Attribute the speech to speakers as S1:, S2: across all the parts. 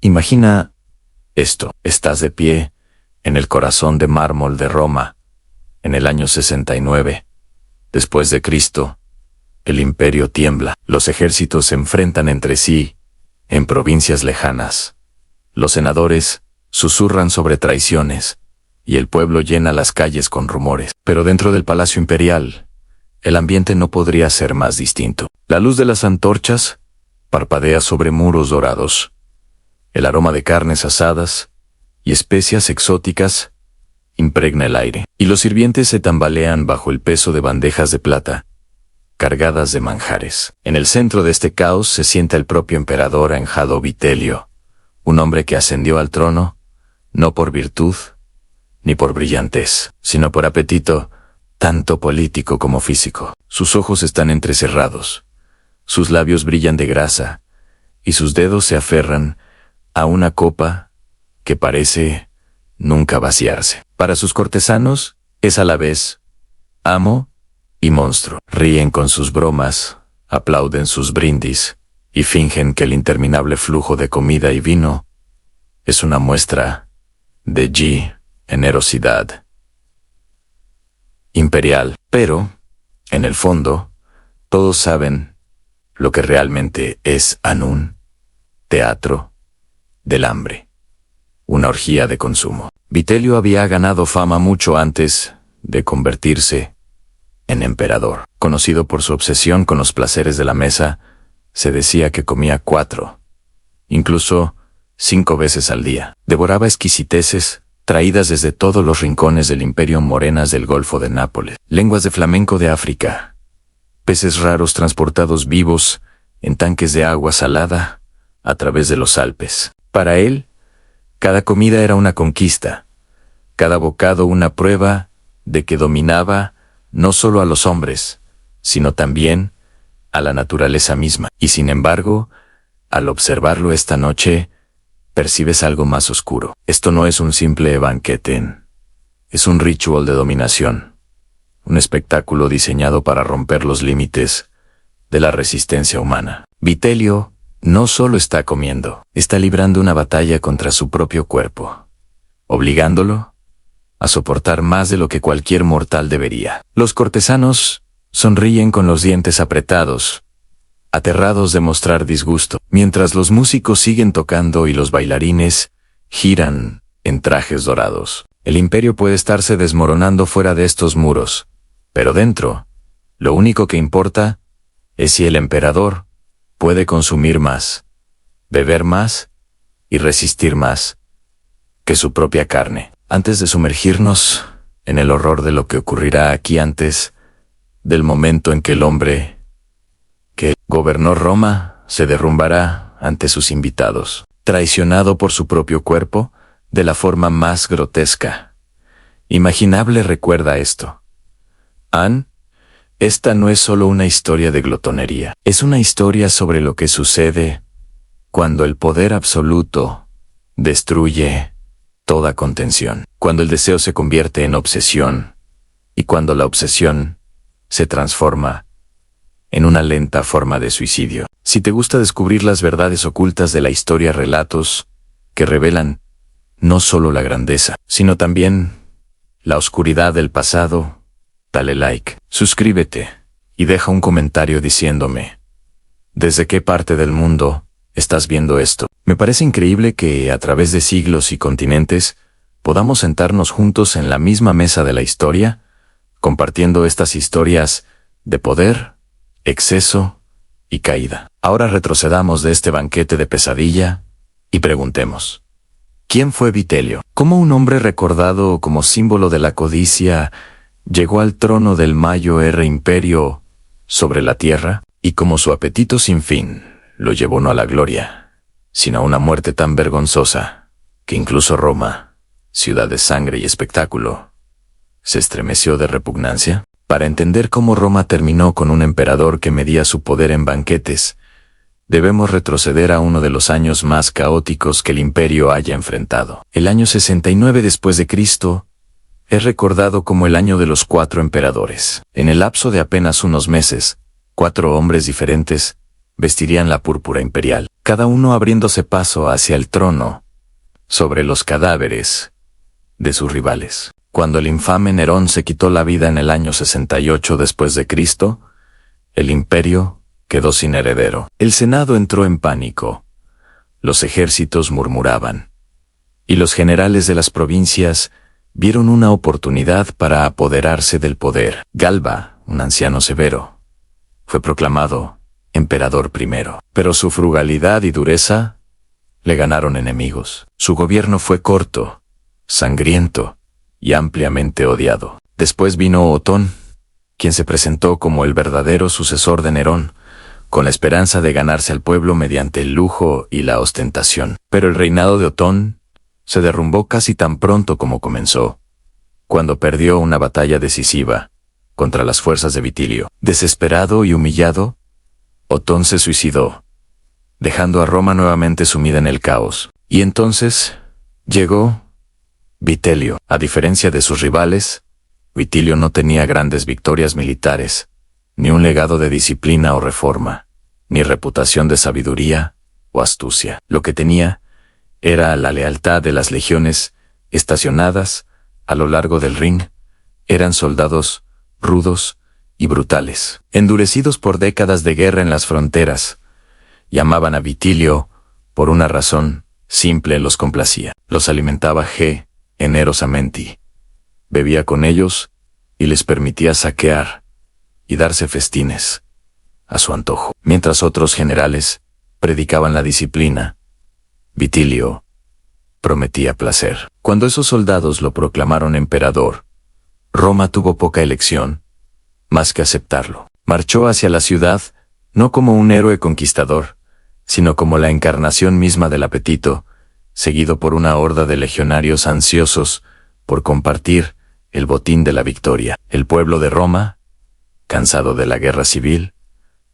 S1: Imagina esto: estás de pie en el corazón de mármol de Roma, en el año 69 después de Cristo. El imperio tiembla, los ejércitos se enfrentan entre sí en provincias lejanas. Los senadores susurran sobre traiciones y el pueblo llena las calles con rumores. Pero dentro del palacio imperial, el ambiente no podría ser más distinto. La luz de las antorchas parpadea sobre muros dorados. El aroma de carnes asadas y especias exóticas impregna el aire, y los sirvientes se tambalean bajo el peso de bandejas de plata cargadas de manjares. En el centro de este caos se sienta el propio emperador Enjado Vitelio, un hombre que ascendió al trono no por virtud ni por brillantez, sino por apetito, tanto político como físico. Sus ojos están entrecerrados, sus labios brillan de grasa, y sus dedos se aferran a una copa que parece nunca vaciarse. Para sus cortesanos, es a la vez amo y monstruo. Ríen con sus bromas, aplauden sus brindis, y fingen que el interminable flujo de comida y vino es una muestra de generosidad imperial. Pero, en el fondo, todos saben lo que realmente es un teatro del hambre, una orgía de consumo. Vitelio había ganado fama mucho antes de convertirse en emperador. Conocido por su obsesión con los placeres de la mesa, se decía que comía 4, incluso 5 veces al día. Devoraba exquisiteces traídas desde todos los rincones del imperio, morenas del Golfo de Nápoles, lenguas de flamenco de África, peces raros transportados vivos en tanques de agua salada a través de los Alpes. Para él, cada comida era una conquista, cada bocado una prueba de que dominaba no solo a los hombres, sino también a la naturaleza misma. Y sin embargo, al observarlo esta noche, percibes algo más oscuro. Esto no es un simple banquete, es un ritual de dominación, un espectáculo diseñado para romper los límites de la resistencia humana. Vitelio no solo está comiendo, está librando una batalla contra su propio cuerpo, obligándolo a soportar más de lo que cualquier mortal debería. Los cortesanos sonríen con los dientes apretados, aterrados de mostrar disgusto, mientras los músicos siguen tocando y los bailarines giran en trajes dorados. El imperio puede estarse desmoronando fuera de estos muros, pero dentro, lo único que importa es si el emperador puede consumir más, beber más y resistir más que su propia carne. Antes de sumergirnos en el horror de lo que ocurrirá aquí, antes del momento en que el hombre que gobernó Roma se derrumbará ante sus invitados, traicionado por su propio cuerpo de la forma más grotesca imaginable. Recuerda esto: esta no es solo una historia de glotonería, es una historia sobre lo que sucede cuando el poder absoluto destruye toda contención, cuando el deseo se convierte en obsesión y cuando la obsesión se transforma en una lenta forma de suicidio. Si te gusta descubrir las verdades ocultas de la historia, relatos que revelan no solo la grandeza, sino también la oscuridad del pasado, dale like, suscríbete y deja un comentario diciéndome desde qué parte del mundo estás viendo esto. Me parece increíble que a través de siglos y continentes podamos sentarnos juntos en la misma mesa de la historia, compartiendo estas historias de poder, exceso y caída. Ahora retrocedamos de este banquete de pesadilla y preguntemos: ¿quién fue Vitelio? ¿Cómo un hombre recordado como símbolo de la codicia llegó al trono del Mayor Imperio sobre la tierra? Y cómo su apetito sin fin lo llevó no a la gloria, sino a una muerte tan vergonzosa que incluso Roma, ciudad de sangre y espectáculo, se estremeció de repugnancia. Para entender cómo Roma terminó con un emperador que medía su poder en banquetes, debemos retroceder a uno de los años más caóticos que el imperio haya enfrentado. El año 69 después de Cristo es recordado como el año de los 4 emperadores. En el lapso de apenas unos meses, 4 hombres diferentes vestirían la púrpura imperial, cada uno abriéndose paso hacia el trono, sobre los cadáveres de sus rivales. Cuando el infame Nerón se quitó la vida en el año 68 después de Cristo, el imperio quedó sin heredero. El Senado entró en pánico, los ejércitos murmuraban, y los generales de las provincias vieron una oportunidad para apoderarse del poder. Galba, un anciano severo, fue proclamado emperador primero, pero su frugalidad y dureza le ganaron enemigos. Su gobierno fue corto, sangriento y ampliamente odiado. Después vino Otón, quien se presentó como el verdadero sucesor de Nerón, con la esperanza de ganarse al pueblo mediante el lujo y la ostentación. Pero el reinado de Otón se derrumbó casi tan pronto como comenzó, cuando perdió una batalla decisiva contra las fuerzas de Vitilio. Desesperado y humillado, Otón se suicidó, dejando a Roma nuevamente sumida en el caos. Y entonces llegó Vitelio. A diferencia de sus rivales, Vitilio no tenía grandes victorias militares, ni un legado de disciplina o reforma, ni reputación de sabiduría o astucia. Lo que tenía era la lealtad de las legiones estacionadas a lo largo del Rin. Eran soldados rudos y brutales, endurecidos por décadas de guerra en las fronteras. Llamaban a Vitilio por una razón simple: los complacía. Los alimentaba generosamente, bebía con ellos y les permitía saquear y darse festines a su antojo. Mientras otros generales predicaban la disciplina, Vitilio prometía placer. Cuando esos soldados lo proclamaron emperador, Roma tuvo poca elección más que aceptarlo. Marchó hacia la ciudad no como un héroe conquistador, sino como la encarnación misma del apetito, seguido por una horda de legionarios ansiosos por compartir el botín de la victoria. El pueblo de Roma, cansado de la guerra civil,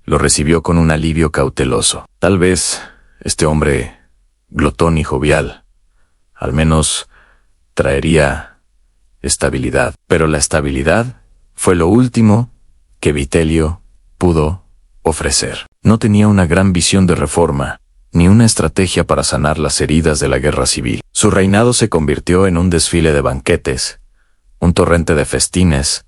S1: lo recibió con un alivio cauteloso. Tal vez este hombre, glotón y jovial, al menos traería estabilidad. Pero la estabilidad fue lo último que Vitelio pudo ofrecer. No tenía una gran visión de reforma, ni una estrategia para sanar las heridas de la guerra civil. Su reinado se convirtió en un desfile de banquetes, un torrente de festines,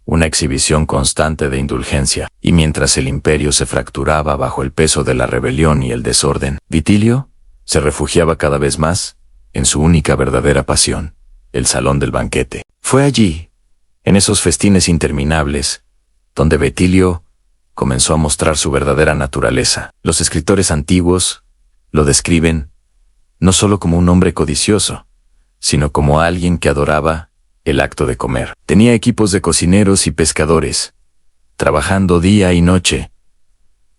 S1: una exhibición constante de indulgencia. Y mientras el imperio se fracturaba bajo el peso de la rebelión y el desorden, Vitilio se refugiaba cada vez más en su única verdadera pasión, el salón del banquete. Fue allí, en esos festines interminables, donde Vitilio comenzó a mostrar su verdadera naturaleza. Los escritores antiguos lo describen no solo como un hombre codicioso, sino como alguien que adoraba el acto de comer. Tenía equipos de cocineros y pescadores, trabajando día y noche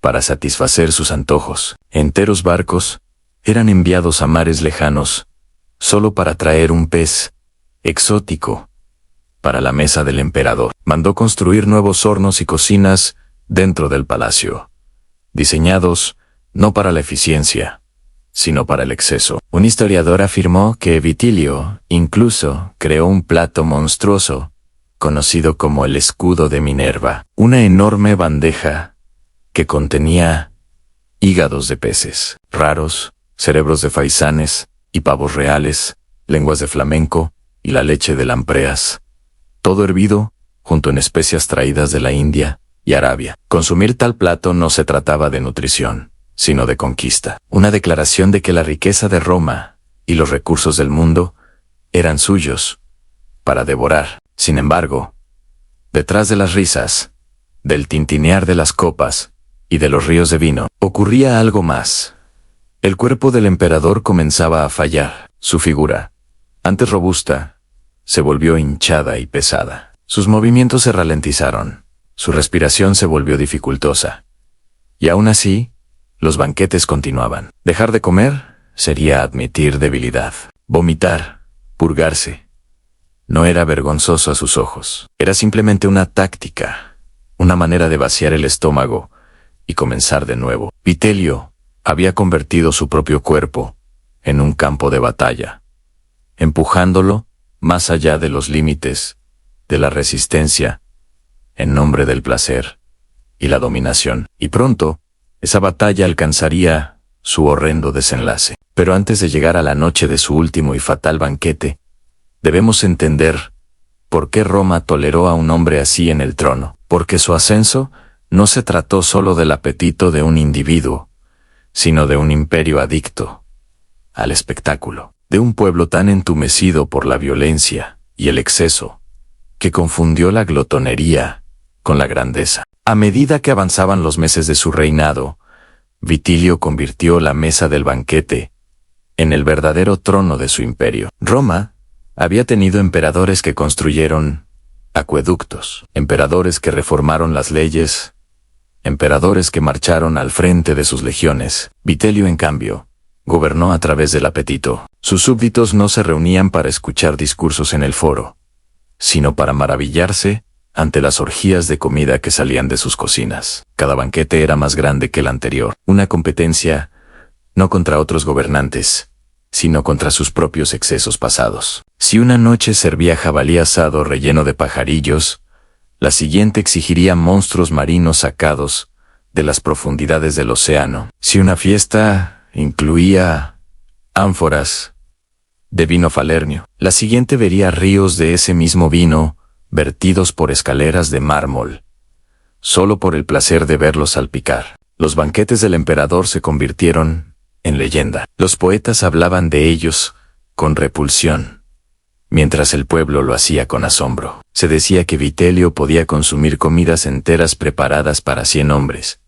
S1: para satisfacer sus antojos. Enteros barcos eran enviados a mares lejanos solo para traer un pez exótico para la mesa del emperador. Mandó construir nuevos hornos y cocinas dentro del palacio, diseñados no para la eficiencia, sino para el exceso. Un historiador afirmó que Vitilio incluso creó un plato monstruoso, conocido como el escudo de Minerva, una enorme bandeja que contenía hígados de peces raros, cerebros de faisanes y pavos reales, lenguas de flamenco y la leche de lampreas, todo hervido junto en especias traídas de la India y Arabia. Consumir tal plato no se trataba de nutrición, sino de conquista. Una declaración de que la riqueza de Roma y los recursos del mundo eran suyos para devorar. Sin embargo, detrás de las risas, del tintinear de las copas y de los ríos de vino, ocurría algo más. El cuerpo del emperador comenzaba a fallar. Su figura, antes robusta, se volvió hinchada y pesada. Sus movimientos se ralentizaron, su respiración se volvió dificultosa. Y aún así, los banquetes continuaban. Dejar de comer sería admitir debilidad. Vomitar, purgarse, no era vergonzoso a sus ojos. Era simplemente una táctica, una manera de vaciar el estómago y comenzar de nuevo. Vitelio había convertido su propio cuerpo en un campo de batalla, empujándolo más allá de los límites de la resistencia en nombre del placer y la dominación. Y pronto, Esa batalla alcanzaría su horrendo desenlace. Pero antes de llegar a la noche de su último y fatal banquete, debemos entender por qué Roma toleró a un hombre así en el trono. Porque su ascenso no se trató solo del apetito de un individuo, sino de un imperio adicto al espectáculo, de un pueblo tan entumecido por la violencia y el exceso, que confundió la glotonería con la grandeza. A medida que avanzaban los meses de su reinado, Vitilio convirtió la mesa del banquete en el verdadero trono de su imperio. Roma había tenido emperadores que construyeron acueductos, emperadores que reformaron las leyes, emperadores que marcharon al frente de sus legiones. Vitilio, en cambio, gobernó a través del apetito. Sus súbditos no se reunían para escuchar discursos en el foro, sino para maravillarse ante las orgías de comida que salían de sus cocinas. Cada banquete era más grande que el anterior, una competencia no contra otros gobernantes, sino contra sus propios excesos pasados. Si una noche servía jabalí asado relleno de pajarillos, la siguiente exigiría monstruos marinos sacados de las profundidades del océano. Si una fiesta incluía ánforas de vino falernio, la siguiente vería ríos de ese mismo vino vertidos por escaleras de mármol, solo por el placer de verlos salpicar. Los banquetes del emperador se convirtieron en leyenda. Los poetas hablaban de ellos con repulsión, mientras el pueblo lo hacía con asombro. Se decía que Vitilio podía consumir comidas enteras preparadas para 100 hombres,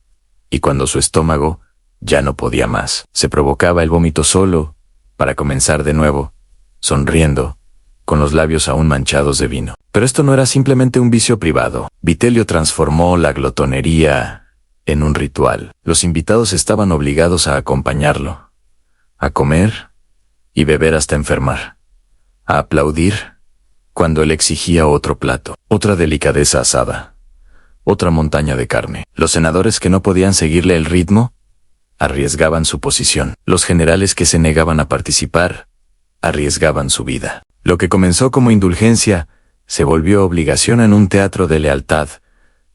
S1: y cuando su estómago ya no podía más, se provocaba el vómito solo, para comenzar de nuevo, sonriendo, con los labios aún manchados de vino. Pero esto no era simplemente un vicio privado. Vitilio transformó la glotonería en un ritual. Los invitados estaban obligados a acompañarlo, a comer y beber hasta enfermar, a aplaudir cuando él exigía otro plato, otra delicadeza asada, otra montaña de carne. Los senadores que no podían seguirle el ritmo arriesgaban su posición. Los generales que se negaban a participar arriesgaban su vida. Lo que comenzó como indulgencia se volvió obligación en un teatro de lealtad,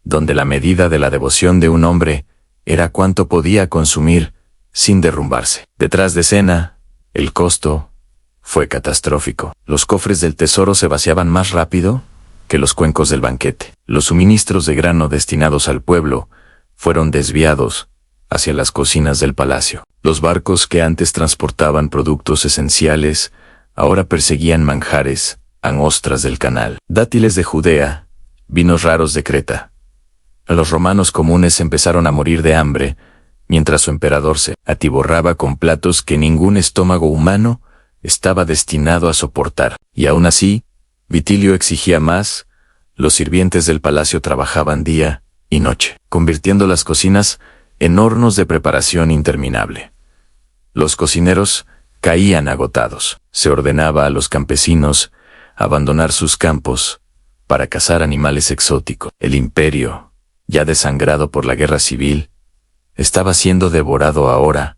S1: donde la medida de la devoción de un hombre era cuánto podía consumir sin derrumbarse. Detrás de escena, el costo fue catastrófico. Los cofres del tesoro se vaciaban más rápido que los cuencos del banquete. Los suministros de grano destinados al pueblo fueron desviados hacia las cocinas del palacio. Los barcos que antes transportaban productos esenciales ahora perseguían manjares a ostras del canal, dátiles de Judea, vinos raros de Creta. Los romanos comunes empezaron a morir de hambre, mientras su emperador se atiborraba con platos que ningún estómago humano estaba destinado a soportar. Y aún así, Vitilio exigía más. Los sirvientes del palacio trabajaban día y noche, convirtiendo las cocinas en hornos de preparación interminable. Los cocineros caían agotados. Se ordenaba a los campesinos abandonar sus campos para cazar animales exóticos. El imperio, ya desangrado por la guerra civil, estaba siendo devorado ahora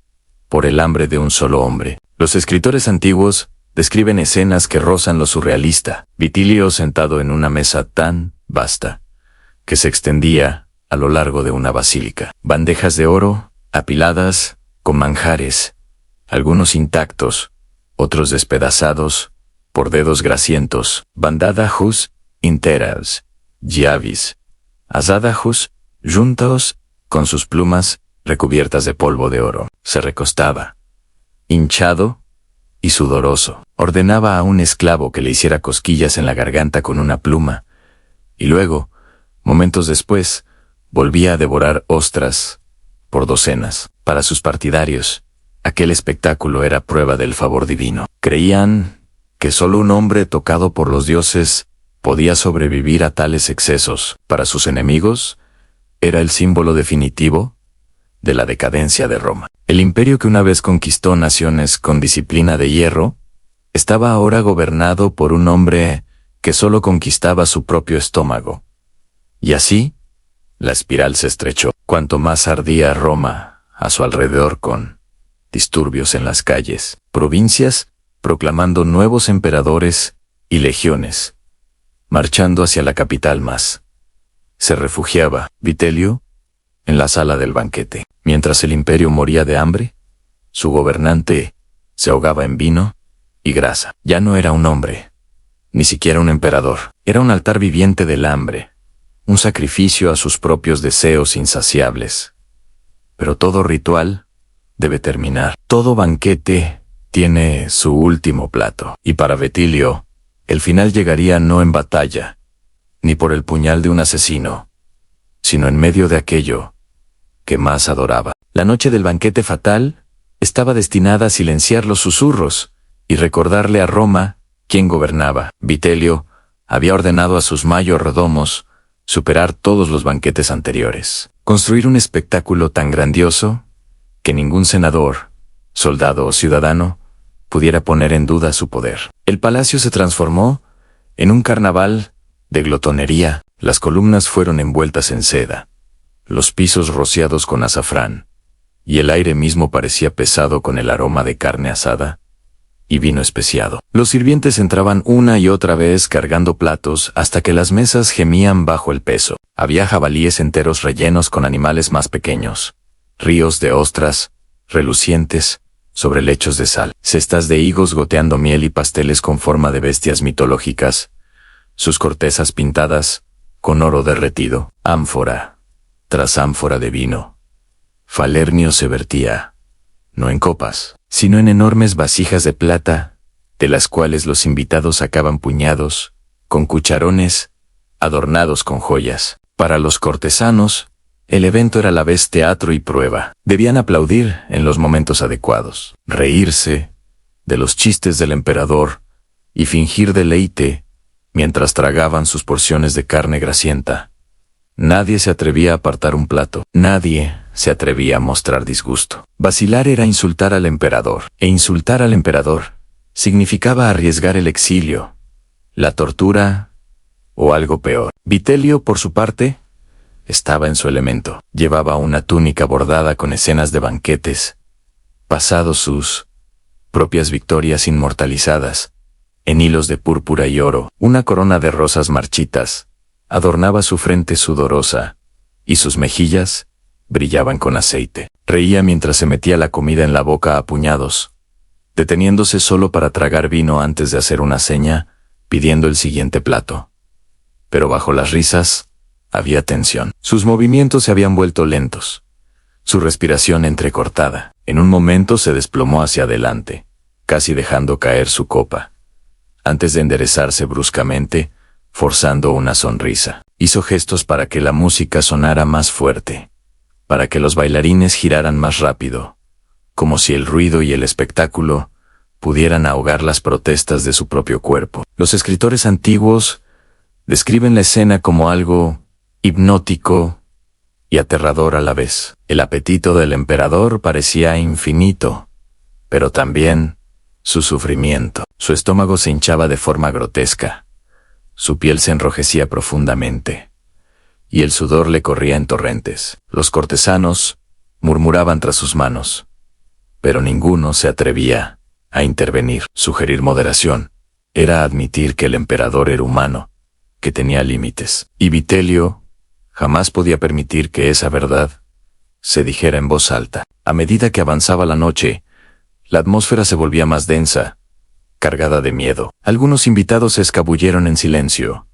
S1: por el hambre de un solo hombre. Los escritores antiguos describen escenas que rozan lo surrealista. Vitilio sentado en una mesa tan vasta que se extendía a lo largo de una basílica. Bandejas de oro, apiladas, con manjares, algunos intactos, otros despedazados, por dedos grasientos. Bandadajos interas, llavis, azadajos, juntos, con sus plumas recubiertas de polvo de oro. Se recostaba, hinchado y sudoroso. Ordenaba a un esclavo que le hiciera cosquillas en la garganta con una pluma, y luego, momentos después, volvía a devorar ostras por docenas. Para sus partidarios, aquel espectáculo era prueba del favor divino. Creían que solo un hombre tocado por los dioses podía sobrevivir a tales excesos. Para sus enemigos, era el símbolo definitivo de la decadencia de Roma. El imperio que una vez conquistó naciones con disciplina de hierro, estaba ahora gobernado por un hombre que solo conquistaba su propio estómago. Y así, la espiral se estrechó. Cuanto más ardía Roma a su alrededor con disturbios en las calles, provincias, proclamando nuevos emperadores y legiones, marchando hacia la capital más, se refugiaba Vitilio en la sala del banquete. Mientras el imperio moría de hambre, su gobernante se ahogaba en vino y grasa. Ya no era un hombre, ni siquiera un emperador. Era un altar viviente del hambre, un sacrificio a sus propios deseos insaciables. Pero todo ritual debe terminar. Todo banquete tiene su último plato. Y para Betilio, el final llegaría no en batalla, ni por el puñal de un asesino, sino en medio de aquello que más adoraba. La noche del banquete fatal estaba destinada a silenciar los susurros y recordarle a Roma quién gobernaba. Vitelio había ordenado a sus mayordomos superar todos los banquetes anteriores, construir un espectáculo tan grandioso que ningún senador, soldado o ciudadano pudiera poner en duda su poder. El palacio se transformó en un carnaval de glotonería. Las columnas fueron envueltas en seda, los pisos rociados con azafrán, y el aire mismo parecía pesado con el aroma de carne asada y vino especiado. Los sirvientes entraban una y otra vez cargando platos hasta que las mesas gemían bajo el peso. Había jabalíes enteros rellenos con animales más pequeños, ríos de ostras relucientes sobre lechos de sal, cestas de higos goteando miel y pasteles con forma de bestias mitológicas, sus cortezas pintadas con oro derretido, ánfora tras ánfora de vino. Falernio se vertía, no en copas, sino en enormes vasijas de plata, de las cuales los invitados sacaban puñados, con cucharones, adornados con joyas. Para los cortesanos, el evento era a la vez teatro y prueba. Debían aplaudir en los momentos adecuados, reírse de los chistes del emperador y fingir deleite mientras tragaban sus porciones de carne grasienta. Nadie se atrevía a apartar un plato, nadie se atrevía a mostrar disgusto. Vacilar era insultar al emperador, e insultar al emperador significaba arriesgar el exilio, la tortura o algo peor. Vitelio, por su parte, estaba en su elemento. Llevaba una túnica bordada con escenas de banquetes, pasados sus propias victorias inmortalizadas, en hilos de púrpura y oro. Una corona de rosas marchitas adornaba su frente sudorosa, y sus mejillas brillaban con aceite. Reía mientras se metía la comida en la boca a puñados, deteniéndose solo para tragar vino antes de hacer una seña, pidiendo el siguiente plato. Pero bajo las risas había tensión. Sus movimientos se habían vuelto lentos, su respiración entrecortada. En un momento se desplomó hacia adelante, casi dejando caer su copa, antes de enderezarse bruscamente, forzando una sonrisa. Hizo gestos para que la música sonara más fuerte, para que los bailarines giraran más rápido, como si el ruido y el espectáculo pudieran ahogar las protestas de su propio cuerpo. Los escritores antiguos describen la escena como algo hipnótico y aterrador a la vez. El apetito del emperador parecía infinito, pero también su sufrimiento. Su estómago se hinchaba de forma grotesca, su piel se enrojecía profundamente, y el sudor le corría en torrentes. Los cortesanos murmuraban tras sus manos, pero ninguno se atrevía a intervenir. Sugerir moderación era admitir que el emperador era humano, que tenía límites. Y Vitelio jamás podía permitir que esa verdad se dijera en voz alta. A medida que avanzaba la noche, la atmósfera se volvía más densa, cargada de miedo. Algunos invitados se escabulleron en silencio,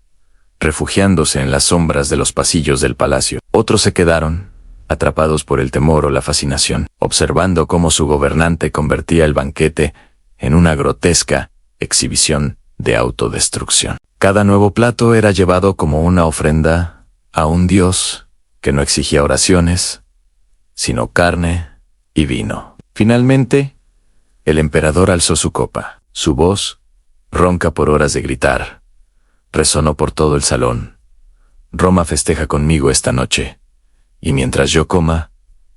S1: refugiándose en las sombras de los pasillos del palacio. Otros se quedaron, atrapados por el temor o la fascinación, observando cómo su gobernante convertía el banquete en una grotesca exhibición de autodestrucción. Cada nuevo plato era llevado como una ofrenda a un dios que no exigía oraciones, sino carne y vino. Finalmente, el emperador alzó su copa. Su voz, ronca por horas de gritar, resonó por todo el salón. Roma festeja conmigo esta noche, y mientras yo coma,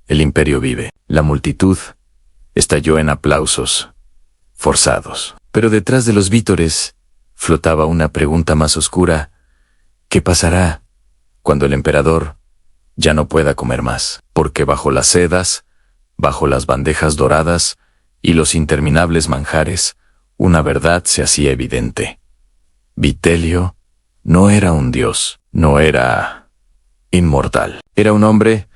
S1: el imperio vive. La multitud estalló en aplausos forzados. Pero detrás de los vítores flotaba una pregunta más oscura. ¿Qué pasará cuando el emperador ya no pueda comer más? Porque bajo las sedas, bajo las bandejas doradas y los interminables manjares, una verdad se hacía evidente. Vitelio no era un dios, no era inmortal. Era un hombre,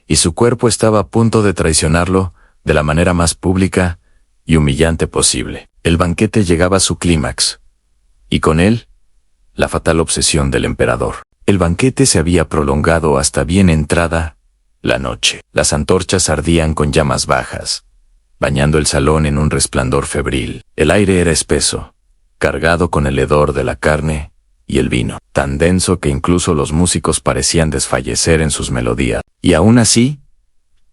S1: y su cuerpo estaba a punto de traicionarlo de la manera más pública y humillante posible. El banquete llegaba a su clímax, y con él, la fatal obsesión del emperador. El banquete se había prolongado hasta bien entrada la noche. Las antorchas ardían con llamas bajas, bañando el salón en un resplandor febril. El aire era espeso, cargado con el hedor de la carne y el vino, tan denso que incluso los músicos parecían desfallecer en sus melodías. Y aún así,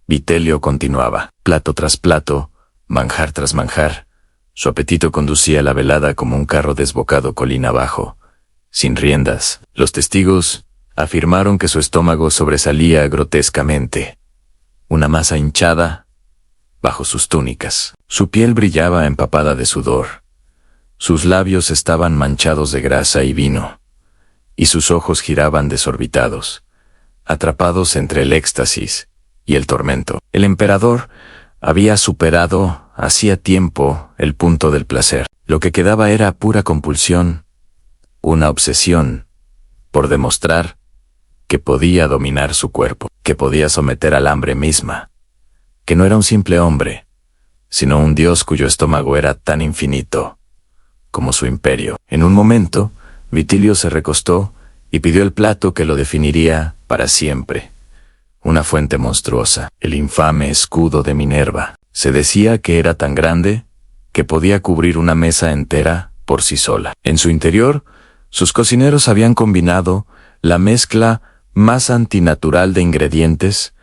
S1: Vitelio continuaba, plato tras plato, manjar tras manjar. Su apetito conducía la velada como un carro desbocado colina abajo, sin riendas. Los testigos afirmaron que su estómago sobresalía grotescamente, una masa hinchada bajo sus túnicas. Su piel brillaba empapada de sudor, sus labios estaban manchados de grasa y vino, y sus ojos giraban desorbitados, atrapados entre el éxtasis y el tormento. El emperador había superado hacía tiempo el punto del placer. Lo que quedaba era pura compulsión, una obsesión por demostrar que podía dominar su cuerpo, que podía someter al hambre misma, que no era un simple hombre, sino un dios cuyo estómago era tan infinito como su imperio. En un momento, Vitilio se recostó y pidió el plato que lo definiría para siempre. Una fuente monstruosa, el infame escudo de Minerva. Se decía que era tan grande que podía cubrir una mesa entera por sí sola. En su interior, sus cocineros habían combinado la mezcla más antinatural de ingredientes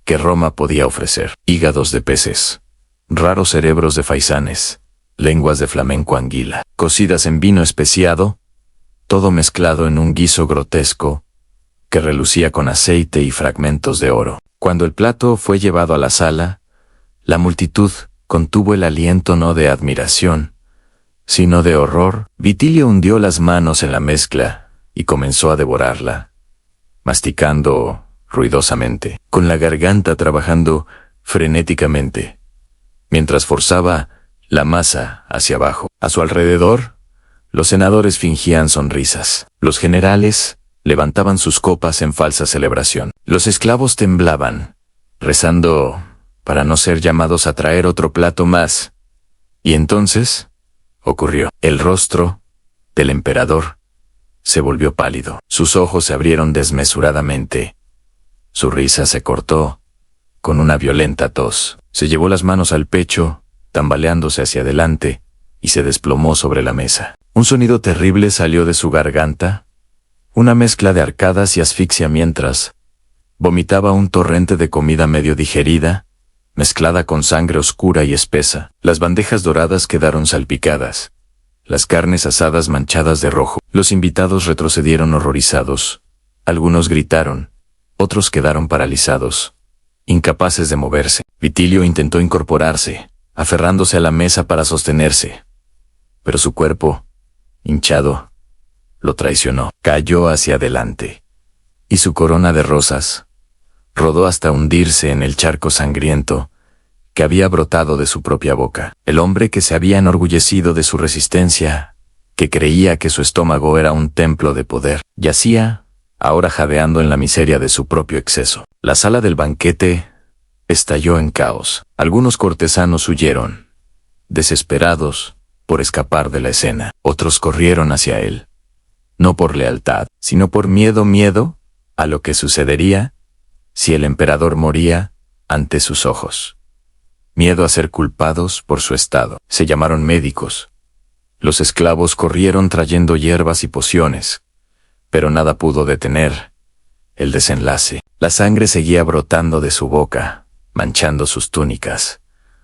S1: que Roma podía ofrecer. Hígados de peces, raros cerebros de faisanes, lenguas de flamenco anguila, cocidas en vino especiado, todo mezclado en un guiso grotesco que relucía con aceite y fragmentos de oro. Cuando el plato fue llevado a la sala, la multitud contuvo el aliento no de admiración, sino de horror. Vitilio hundió las manos en la mezcla y comenzó a devorarla, masticando ruidosamente, con la garganta trabajando frenéticamente, mientras forzaba la masa hacia abajo. A su alrededor, los senadores fingían sonrisas. Los generales levantaban sus copas en falsa celebración. Los esclavos temblaban, rezando para no ser llamados a traer otro plato más. Y entonces ocurrió. El rostro del emperador se volvió pálido. Sus ojos se abrieron desmesuradamente. Su risa se cortó con una violenta tos. Se llevó las manos al pecho, tambaleándose hacia adelante, y se desplomó sobre la mesa. Un sonido terrible salió de su garganta, una mezcla de arcadas y asfixia mientras vomitaba un torrente de comida medio digerida, mezclada con sangre oscura y espesa. Las bandejas doradas quedaron salpicadas, las carnes asadas manchadas de rojo. Los invitados retrocedieron horrorizados. Algunos gritaron, otros quedaron paralizados, incapaces de moverse. Vitilio intentó incorporarse, aferrándose a la mesa para sostenerse, pero su cuerpo, hinchado, lo traicionó. Cayó hacia adelante, y su corona de rosas rodó hasta hundirse en el charco sangriento que había brotado de su propia boca. El hombre que se había enorgullecido de su resistencia, que creía que su estómago era un templo de poder, yacía, ahora jadeando en la miseria de su propio exceso. La sala del banquete estalló en caos. Algunos cortesanos huyeron, desesperados por escapar de la escena. Otros corrieron hacia él, no por lealtad, sino por miedo a lo que sucedería si el emperador moría ante sus ojos. Miedo a ser culpados por su estado. Se llamaron médicos. Los esclavos corrieron trayendo hierbas y pociones, pero nada pudo detener el desenlace. La sangre seguía brotando de su boca, manchando sus túnicas,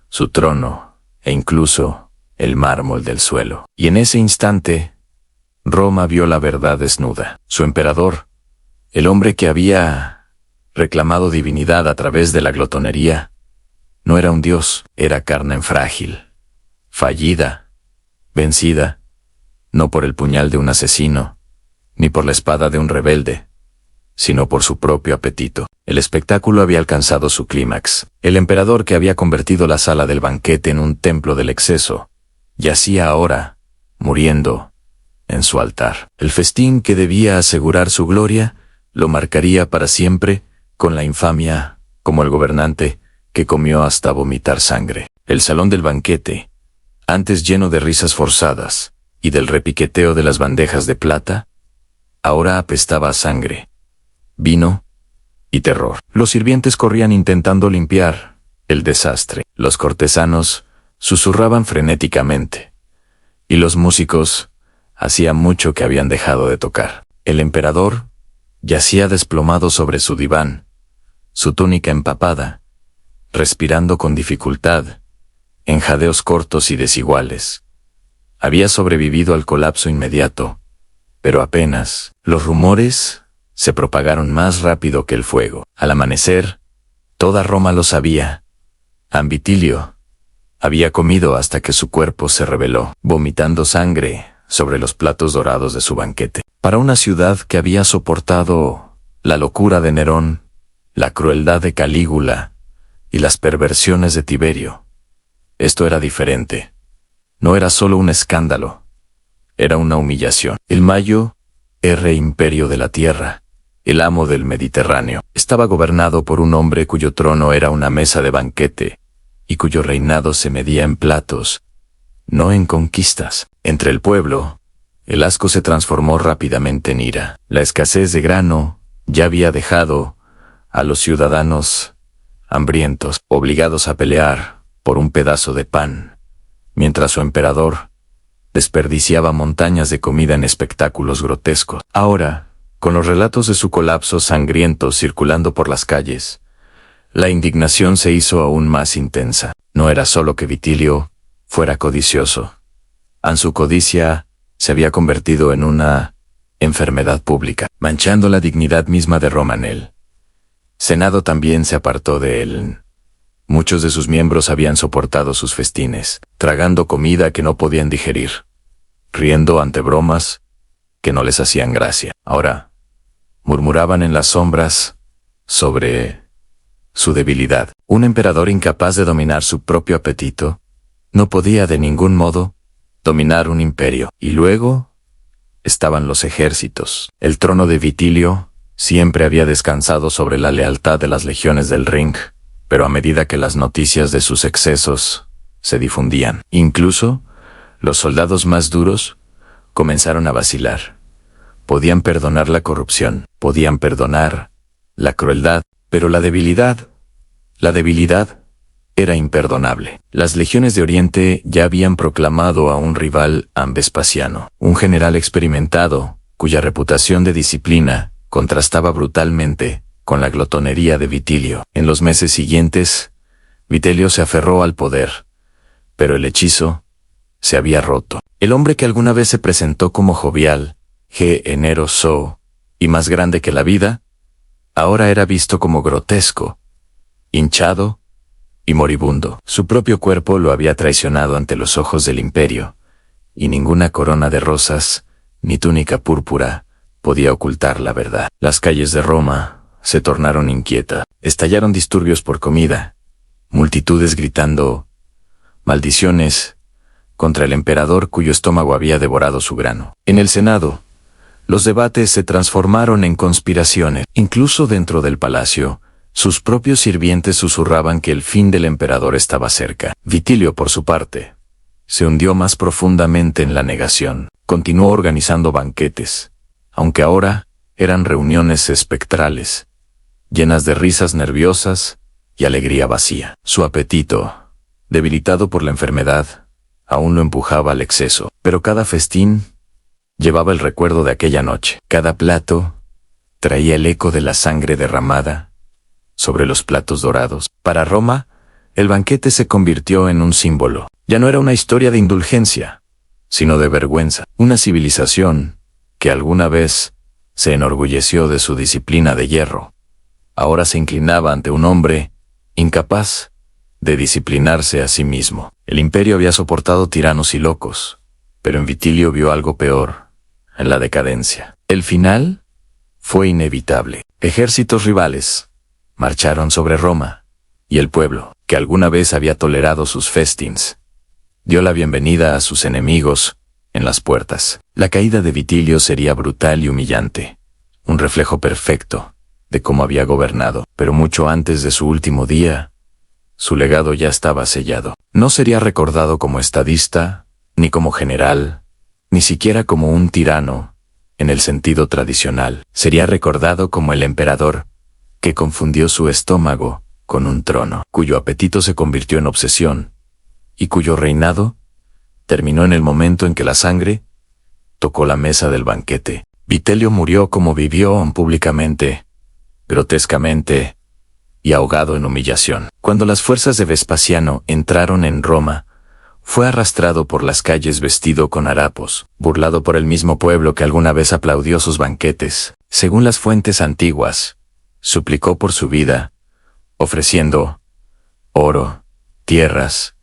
S1: su trono e incluso el mármol del suelo. Y en ese instante, Roma vio la verdad desnuda. Su emperador, el hombre que había reclamado divinidad a través de la glotonería, no era un dios, era carne frágil, fallida, vencida, no por el puñal de un asesino, ni por la espada de un rebelde, sino por su propio apetito. El espectáculo había alcanzado su clímax. El emperador que había convertido la sala del banquete en un templo del exceso, yacía ahora, muriendo, en su altar. El festín que debía asegurar su gloria, lo marcaría para siempre con la infamia como el gobernante, que comió hasta vomitar sangre. El salón del banquete, antes lleno de risas forzadas y del repiqueteo de las bandejas de plata, ahora apestaba a sangre, vino y terror. Los sirvientes corrían intentando limpiar el desastre. Los cortesanos susurraban frenéticamente, y los músicos hacía mucho que habían dejado de tocar. El emperador yacía desplomado sobre su diván, su túnica empapada, respirando con dificultad, en jadeos cortos y desiguales. Había sobrevivido al colapso inmediato, pero apenas. Los rumores se propagaron más rápido que el fuego. Al amanecer, toda Roma lo sabía. Vitilio había comido hasta que su cuerpo se rebeló, vomitando sangre sobre los platos dorados de su banquete. Para una ciudad que había soportado la locura de Nerón, la crueldad de Calígula y las perversiones de Tiberio, esto era diferente. No era solo un escándalo, era una humillación. El Mayo era imperio de la tierra, el amo del Mediterráneo. Estaba gobernado por un hombre cuyo trono era una mesa de banquete, y cuyo reinado se medía en platos, no en conquistas. Entre el pueblo, el asco se transformó rápidamente en ira. La escasez de grano ya había dejado a los ciudadanos hambrientos, obligados a pelear por un pedazo de pan, mientras su emperador desperdiciaba montañas de comida en espectáculos grotescos. Ahora, con los relatos de su colapso sangriento circulando por las calles, la indignación se hizo aún más intensa. No era solo que Vitilio fuera codicioso. Su codicia se había convertido en una enfermedad pública, manchando la dignidad misma de Roma. En el Senado también se apartó de él. Muchos de sus miembros habían soportado sus festines, tragando comida que no podían digerir, riendo ante bromas que no les hacían gracia. Ahora, murmuraban en las sombras sobre su debilidad. Un emperador incapaz de dominar su propio apetito no podía de ningún modo dominar un imperio. Y luego estaban los ejércitos. El trono de Vitilio siempre había descansado sobre la lealtad de las legiones del Ring, pero a medida que las noticias de sus excesos se difundían, incluso los soldados más duros comenzaron a vacilar. Podían perdonar la corrupción, podían perdonar la crueldad, pero la debilidad era imperdonable. Las legiones de Oriente ya habían proclamado a un rival a Vespasiano, un general experimentado, cuya reputación de disciplina contrastaba brutalmente con la glotonería de Vitilio. En los meses siguientes, Vitilio se aferró al poder, pero el hechizo se había roto. El hombre que alguna vez se presentó como jovial, generoso y más grande que la vida, ahora era visto como grotesco, hinchado y moribundo. Su propio cuerpo lo había traicionado ante los ojos del imperio, y ninguna corona de rosas ni túnica púrpura podía ocultar la verdad. Las calles de Roma se tornaron inquietas. Estallaron disturbios por comida, multitudes gritando maldiciones contra el emperador cuyo estómago había devorado su grano. En el Senado, los debates se transformaron en conspiraciones. Incluso dentro del palacio, sus propios sirvientes susurraban que el fin del emperador estaba cerca. Vitilio, por su parte, se hundió más profundamente en la negación. Continuó organizando banquetes, aunque ahora eran reuniones espectrales, llenas de risas nerviosas y alegría vacía. Su apetito, debilitado por la enfermedad, aún lo empujaba al exceso, pero cada festín llevaba el recuerdo de aquella noche. Cada plato traía el eco de la sangre derramada sobre los platos dorados. Para Roma, el banquete se convirtió en un símbolo. Ya no era una historia de indulgencia, sino de vergüenza. Una civilización que alguna vez se enorgulleció de su disciplina de hierro, ahora se inclinaba ante un hombre incapaz de disciplinarse a sí mismo. El imperio había soportado tiranos y locos, pero en Vitilio vio algo peor, en la decadencia. El final fue inevitable. Ejércitos rivales marcharon sobre Roma, y el pueblo, que alguna vez había tolerado sus festins, dio la bienvenida a sus enemigos en las puertas. La caída de Vitilio sería brutal y humillante, un reflejo perfecto de cómo había gobernado, pero mucho antes de su último día, su legado ya estaba sellado. No sería recordado como estadista, ni como general, ni siquiera como un tirano, en el sentido tradicional. Sería recordado como el emperador, que confundió su estómago con un trono, cuyo apetito se convirtió en obsesión, y cuyo reinado terminó en el momento en que la sangre tocó la mesa del banquete. Vitelio murió como vivió públicamente, grotescamente, y ahogado en humillación. Cuando las fuerzas de Vespasiano entraron en Roma, fue arrastrado por las calles vestido con harapos, burlado por el mismo pueblo que alguna vez aplaudió sus banquetes. Según las fuentes antiguas, suplicó por su vida, ofreciendo oro, tierras,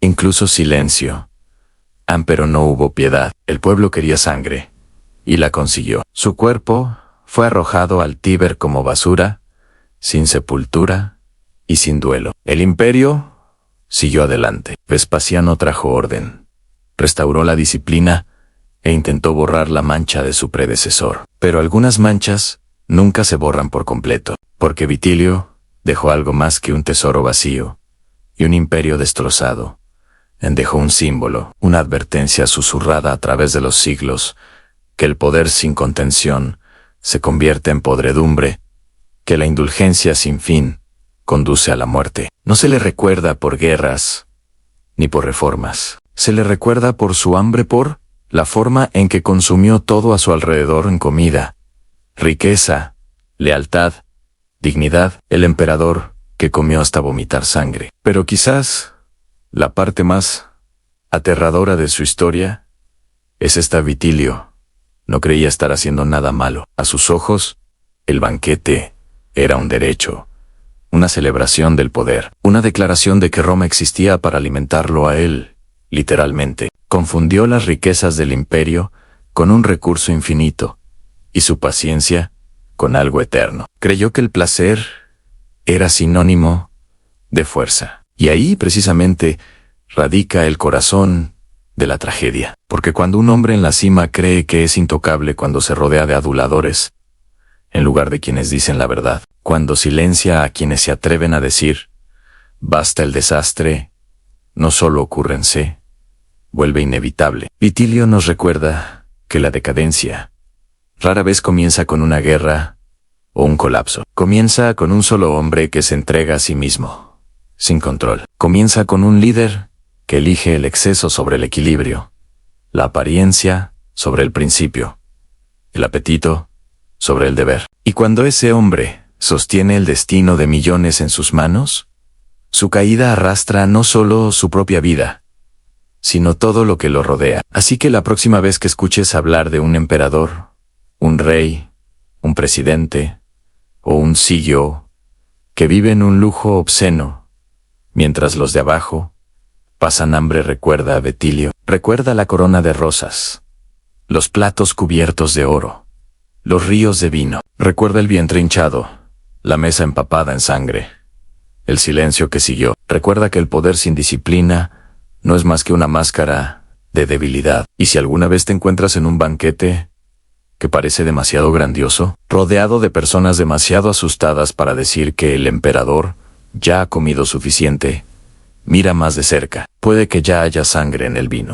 S1: incluso silencio. Pero no hubo piedad. El pueblo quería sangre, y la consiguió. Su cuerpo fue arrojado al Tíber como basura, sin sepultura y sin duelo. El imperio siguió adelante. Vespasiano trajo orden, restauró la disciplina e intentó borrar la mancha de su predecesor. Pero algunas manchas nunca se borran por completo, porque Vitilio dejó algo más que un tesoro vacío y un imperio destrozado. Dejó un símbolo, una advertencia susurrada a través de los siglos, que el poder sin contención se convierte en podredumbre, que la indulgencia sin fin conduce a la muerte. No se le recuerda por guerras, ni por reformas. Se le recuerda por su hambre, por la forma en que consumió todo a su alrededor en comida, riqueza, lealtad, dignidad. El emperador que comió hasta vomitar sangre. Pero quizás la parte más aterradora de su historia es esta: Vitilio no creía estar haciendo nada malo. A sus ojos, el banquete era un derecho, una celebración del poder, una declaración de que Roma existía para alimentarlo a él, literalmente. Confundió las riquezas del imperio con un recurso infinito, y su paciencia con algo eterno. Creyó que el placer era sinónimo de fuerza. Y ahí, precisamente, radica el corazón de la tragedia. Porque cuando un hombre en la cima cree que es intocable cuando se rodea de aduladores, en lugar de quienes dicen la verdad, cuando silencia a quienes se atreven a decir, basta el desastre, no solo ocurre, se vuelve inevitable. Vitilio nos recuerda que la decadencia rara vez comienza con una guerra o un colapso. Comienza con un solo hombre que se entrega a sí mismo, sin control. Comienza con un líder que elige el exceso sobre el equilibrio, la apariencia sobre el principio, el apetito sobre el deber. Y cuando ese hombre sostiene el destino de millones en sus manos, su caída arrastra no solo su propia vida, sino todo lo que lo rodea. Así que la próxima vez que escuches hablar de un emperador, un rey, un presidente o un CEO que vive en un lujo obsceno, mientras los de abajo pasan hambre, recuerda a Vitilio. Recuerda la corona de rosas, los platos cubiertos de oro, los ríos de vino. Recuerda el vientre hinchado, la mesa empapada en sangre, el silencio que siguió. Recuerda que el poder sin disciplina no es más que una máscara de debilidad. Y si alguna vez te encuentras en un banquete que parece demasiado grandioso, rodeado de personas demasiado asustadas para decir que el emperador ya ha comido suficiente, mira más de cerca. Puede que ya haya sangre en el vino.